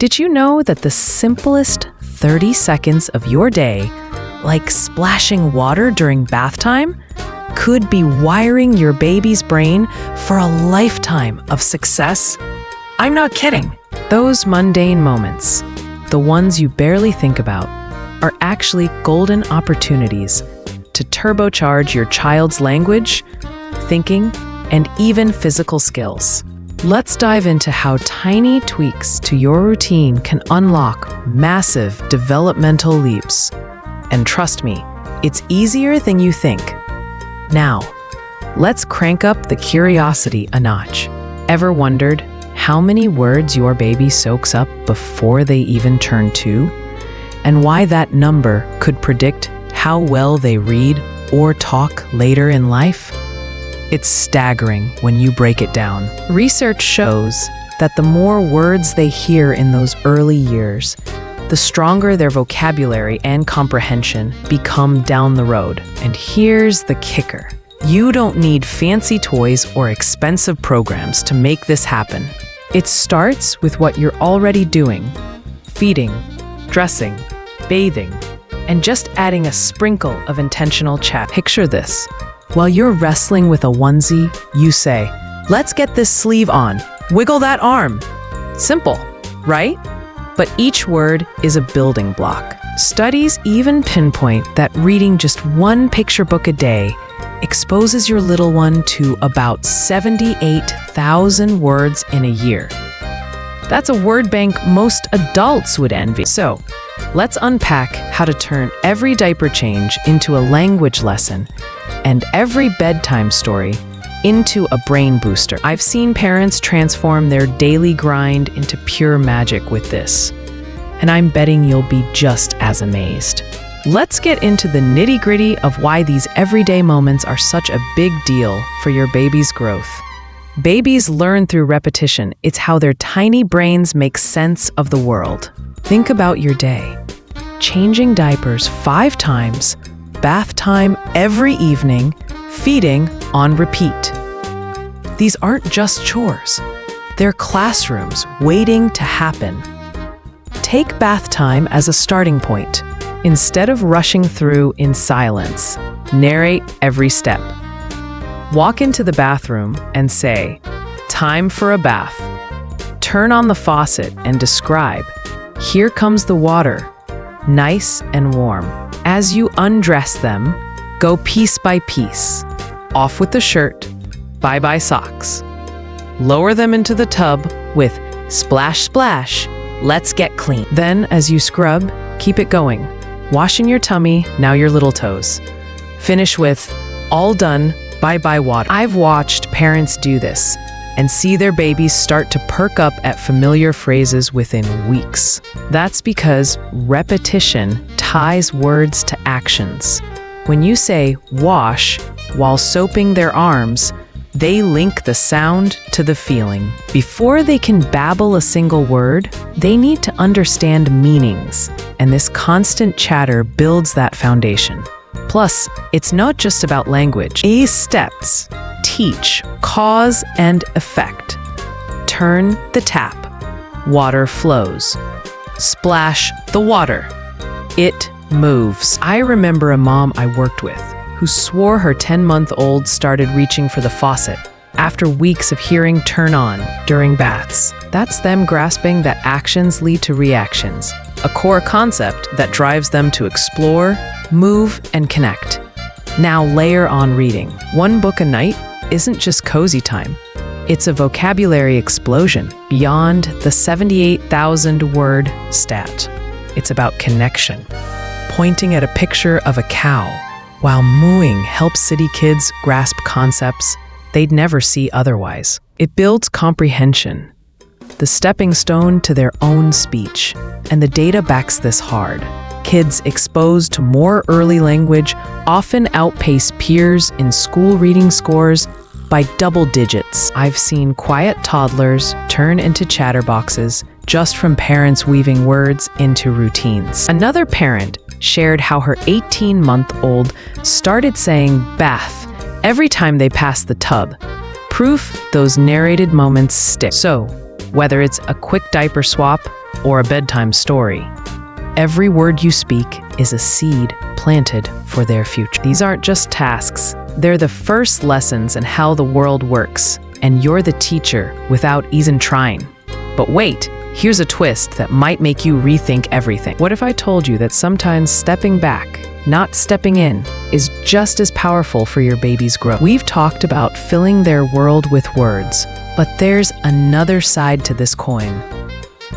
Did you know that the simplest 30 seconds of your day, like splashing water during bath time, could be wiring your baby's brain for a lifetime of success? I'm not kidding. Those mundane moments, the ones you barely think about, are actually golden opportunities to turbocharge your child's language, thinking, and even physical skills. Let's dive into how tiny tweaks to your routine can unlock massive developmental leaps. And trust me, it's easier than you think. Now, let's crank up the curiosity a notch. Ever wondered how many words your baby soaks up before they even turn 2? And why that number could predict how well they read or talk later in life? It's staggering when you break it down. Research shows that the more words they hear in those early years, the stronger their vocabulary and comprehension become down the road. And here's the kicker. You don't need fancy toys or expensive programs to make this happen. It starts with what you're already doing: feeding, dressing, bathing, and just adding a sprinkle of intentional chat. Picture this. While you're wrestling with a onesie, you say, "Let's get this sleeve on. Wiggle that arm." Simple, right? But each word is a building block. Studies even pinpoint that reading just one picture book a day exposes your little one to about 78,000 words in a year. That's a word bank most adults would envy. So, let's unpack how to turn every diaper change into a language lesson and every bedtime story into a brain booster. I've seen parents transform their daily grind into pure magic with this, and I'm betting you'll be just as amazed. Let's get into the nitty-gritty of why these everyday moments are such a big deal for your baby's growth. Babies learn through repetition. It's how their tiny brains make sense of the world. Think about your day. Changing diapers 5 times, bath time every evening, feeding on repeat. These aren't just chores. They're classrooms waiting to happen. Take bath time as a starting point. Instead of rushing through in silence, narrate every step. Walk into the bathroom and say, "Time for a bath." Turn on the faucet and describe, "Here comes the water, nice and warm." As you undress them, go piece by piece. Off with the shirt, bye-bye socks. Lower them into the tub with "Splash, splash, let's get clean." Then, as you scrub, keep it going. Washing your tummy, now your little toes. Finish with "All done, bye-bye water." I've watched parents do this and see their babies start to perk up at familiar phrases within weeks. That's because repetition ties words to actions. When you say "wash" while soaping their arms, they link the sound to the feeling. Before they can babble a single word, they need to understand meanings, and this constant chatter builds that foundation. Plus, it's not just about language. These steps teach cause and effect. Turn the tap. Water flows. Splash the water. It moves. I remember a mom I worked with who swore her 10-month-old started reaching for the faucet after weeks of hearing "turn on" during baths. That's them grasping that actions lead to reactions, a core concept that drives them to explore, move, and connect. Now layer on reading. One book a night isn't just cozy time. It's a vocabulary explosion beyond the 78,000-word stat. It's about connection. Pointing at a picture of a cow while mooing helps city kids grasp concepts they'd never see otherwise. It builds comprehension, the stepping stone to their own speech, and the data backs this hard. Kids exposed to more early language often outpace peers in school reading scores by double digits. I've seen quiet toddlers turn into chatterboxes just from parents weaving words into routines. Another parent shared how her 18-month-old started saying "bath" every time they passed the tub. Proof those narrated moments stick. So, whether it's a quick diaper swap, or a bedtime story. Every word you speak is a seed planted for their future. These aren't just tasks, they're the first lessons in how the world works, and you're the teacher without even trying. But wait, here's a twist that might make you rethink everything. What if I told you that sometimes stepping back, not stepping in, is just as powerful for your baby's growth? We've talked about filling their world with words, but there's another side to this coin.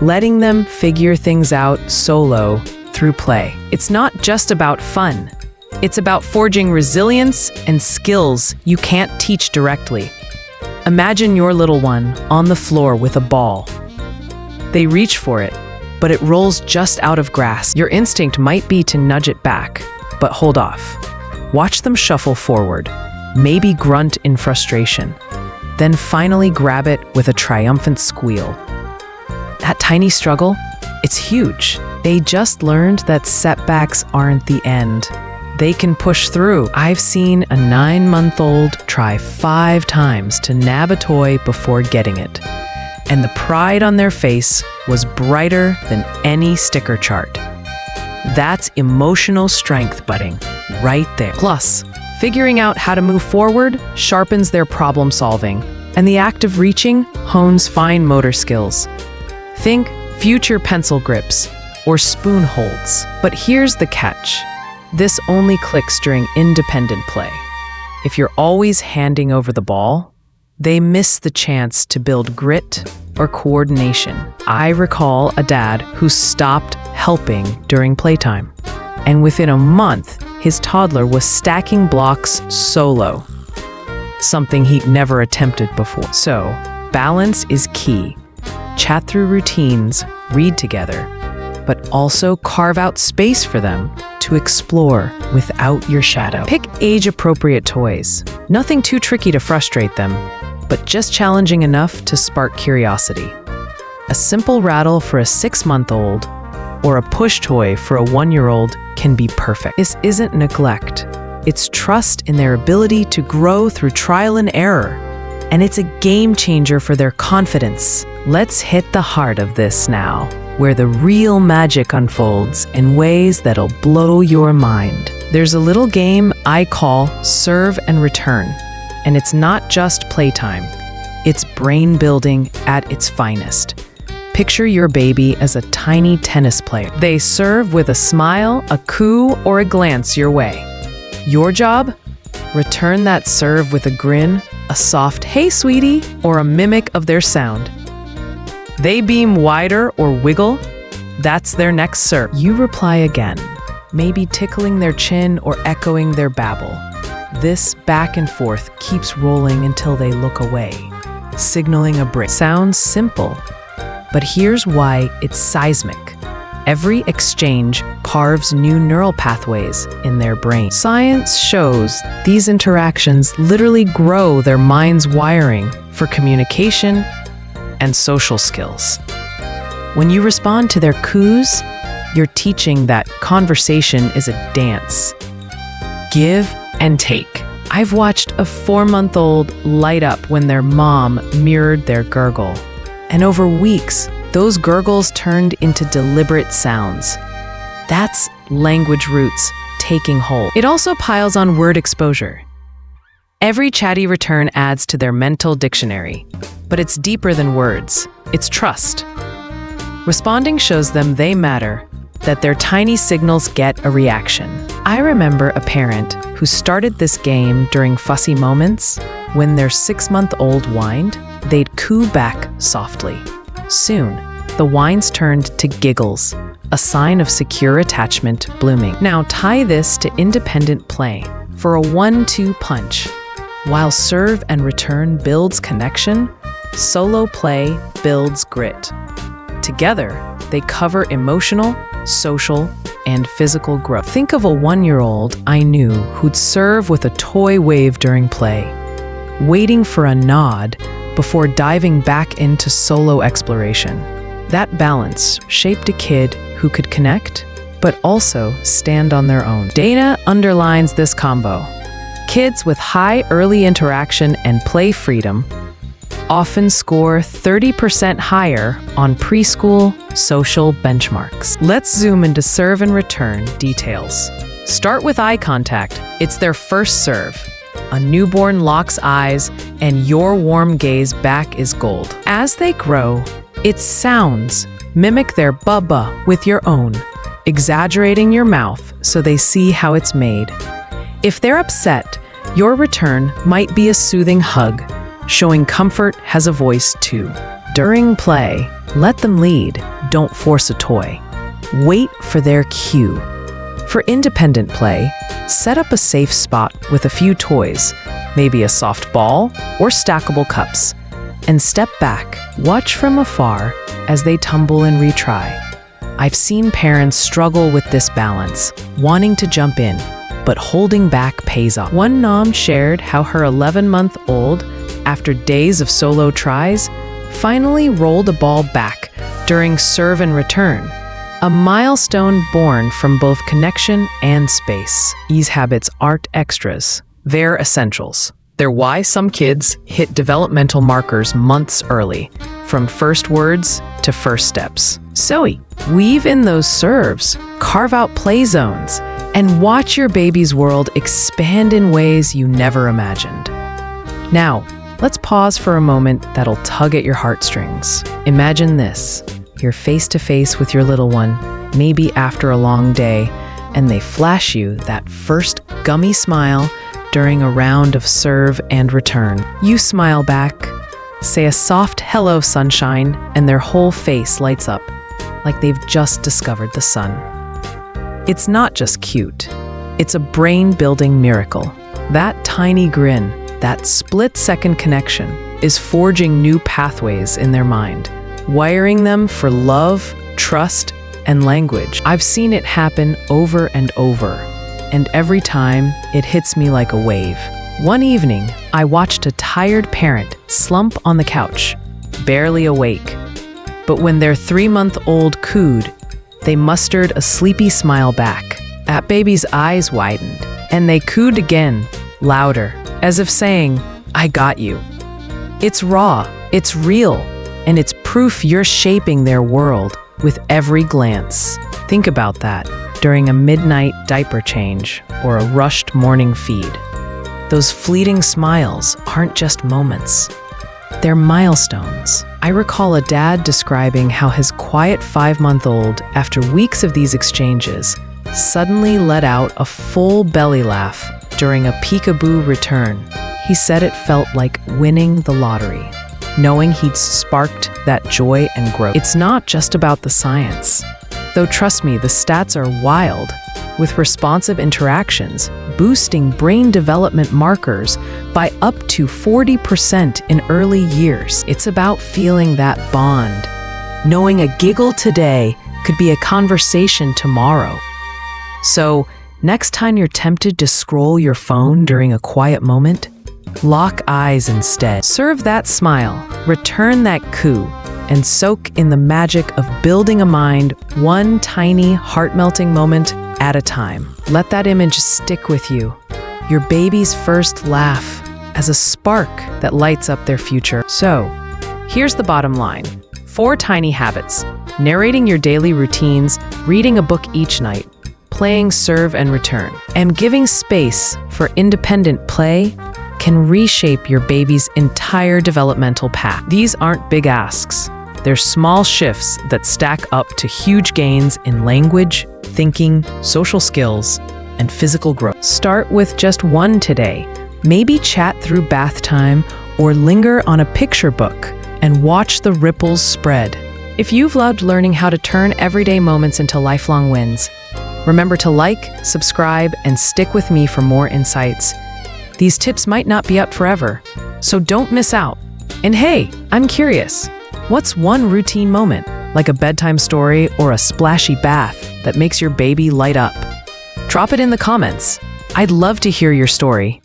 Letting them figure things out solo through play. It's not just about fun. It's about forging resilience and skills you can't teach directly. Imagine your little one on the floor with a ball. They reach for it, but it rolls just out of grasp. Your instinct might be to nudge it back, but hold off. Watch them shuffle forward, maybe grunt in frustration, then finally grab it with a triumphant squeal. That tiny struggle, it's huge. They just learned that setbacks aren't the end. They can push through. I've seen a 9-month-old try 5 times to nab a toy before getting it, and the pride on their face was brighter than any sticker chart. That's emotional strength budding right there. Plus, figuring out how to move forward sharpens their problem solving, and the act of reaching hones fine motor skills. Think future pencil grips or spoon holds. But here's the catch. This only clicks during independent play. If you're always handing over the ball, they miss the chance to build grit or coordination. I recall a dad who stopped helping during playtime, and within a month, his toddler was stacking blocks solo, something he'd never attempted before. So, balance is key. Chat through routines, read together, but also carve out space for them to explore without your shadow. Pick age-appropriate toys. Nothing too tricky to frustrate them, but just challenging enough to spark curiosity. A simple rattle for a 6-month-old or a push toy for a 1-year-old can be perfect. This isn't neglect. It's trust in their ability to grow through trial and error, and it's a game changer for their confidence. Let's hit the heart of this now, where the real magic unfolds in ways that'll blow your mind. There's a little game I call Serve and Return, and it's not just playtime. It's brain building at its finest. Picture your baby as a tiny tennis player. They serve with a smile, a coo, or a glance your way. Your job? Return that serve with a grin, a soft "Hey, sweetie," or a mimic of their sound. They beam wider or wiggle, that's their next serve. You reply again, maybe tickling their chin or echoing their babble. This back and forth keeps rolling until they look away, signaling a break. Sounds simple, but here's why it's seismic. Every exchange carves new neural pathways in their brain. Science shows these interactions literally grow their mind's wiring for communication and social skills. When you respond to their coos, you're teaching that conversation is a dance. Give and take. I've watched a 4-month-old light up when their mom mirrored their gurgle, and over weeks, those gurgles turned into deliberate sounds. That's language roots taking hold. It also piles on word exposure. Every chatty return adds to their mental dictionary, but it's deeper than words. It's trust. Responding shows them they matter, that their tiny signals get a reaction. I remember a parent who started this game during fussy moments. When their 6-month-old whined, they'd coo back softly. Soon, the whines turned to giggles, a sign of secure attachment blooming. Now tie this to independent play for a 1-2 punch. While serve and return builds connection, solo play builds grit. Together, they cover emotional, social, and physical growth. Think of a 1-year-old I knew who'd serve with a toy wave during play, waiting for a nod before diving back into solo exploration. That balance shaped a kid who could connect, but also stand on their own. Dana underlines this combo. Kids with high early interaction and play freedom often score 30% higher on preschool social benchmarks. Let's zoom into serve and return details. Start with eye contact. It's their first serve. A newborn locks eyes, and your warm gaze back is gold. As they grow, its sounds mimic their bubba with your own, exaggerating your mouth so they see how it's made. If they're upset, your return might be a soothing hug, showing comfort has a voice too. During play, let them lead, don't force a toy. Wait for their cue. For independent play, set up a safe spot with a few toys, maybe a soft ball or stackable cups, and step back, watch from afar as they tumble and retry. I've seen parents struggle with this balance, wanting to jump in, but holding back pays off. One mom shared how her 11-month-old, after days of solo tries, finally rolled a ball back during serve and return, a milestone born from both connection and space. These habits aren't extras, they're essentials. They're why some kids hit developmental markers months early, from first words to first steps. So weave in those serves, carve out play zones, and watch your baby's world expand in ways you never imagined. Now, let's pause for a moment that'll tug at your heartstrings. Imagine this. You're face-to-face with your little one, maybe after a long day, and they flash you that first gummy smile during a round of serve and return. You smile back, say a soft hello sunshine, and their whole face lights up, like they've just discovered the sun. It's not just cute, it's a brain-building miracle. That tiny grin, that split-second connection, is forging new pathways in their mind, wiring them for love, trust, and language. I've seen it happen over and over, and every time it hits me like a wave. One evening, I watched a tired parent slump on the couch, barely awake. But when their 3-month-old cooed, they mustered a sleepy smile back. That baby's eyes widened, and they cooed again, louder, as if saying, "I got you." It's raw, it's real, and it's proof you're shaping their world with every glance. Think about that during a midnight diaper change or a rushed morning feed. Those fleeting smiles aren't just moments. They're milestones. I recall a dad describing how his quiet 5-month-old, after weeks of these exchanges, suddenly let out a full belly laugh during a peekaboo return. He said it felt like winning the lottery, knowing he'd sparked that joy and growth. It's not just about the science. Though trust me, the stats are wild, with responsive interactions boosting brain development markers by up to 40% in early years. It's about feeling that bond, knowing a giggle today could be a conversation tomorrow. So, next time you're tempted to scroll your phone during a quiet moment, lock eyes instead. Serve that smile, return that coo, and soak in the magic of building a mind one tiny, heart-melting moment at a time. Let that image stick with you, your baby's first laugh, as a spark that lights up their future. So, here's the bottom line. 4 tiny habits: narrating your daily routines, reading a book each night, playing serve and return, and giving space for independent play can reshape your baby's entire developmental path. These aren't big asks. They're small shifts that stack up to huge gains in language, thinking, social skills, and physical growth. Start with just one today. Maybe chat through bath time or linger on a picture book and watch the ripples spread. If you've loved learning how to turn everyday moments into lifelong wins, remember to like, subscribe, and stick with me for more insights. These tips might not be up forever, so don't miss out. And hey, I'm curious, what's one routine moment, like a bedtime story or a splashy bath, that makes your baby light up? Drop it in the comments. I'd love to hear your story.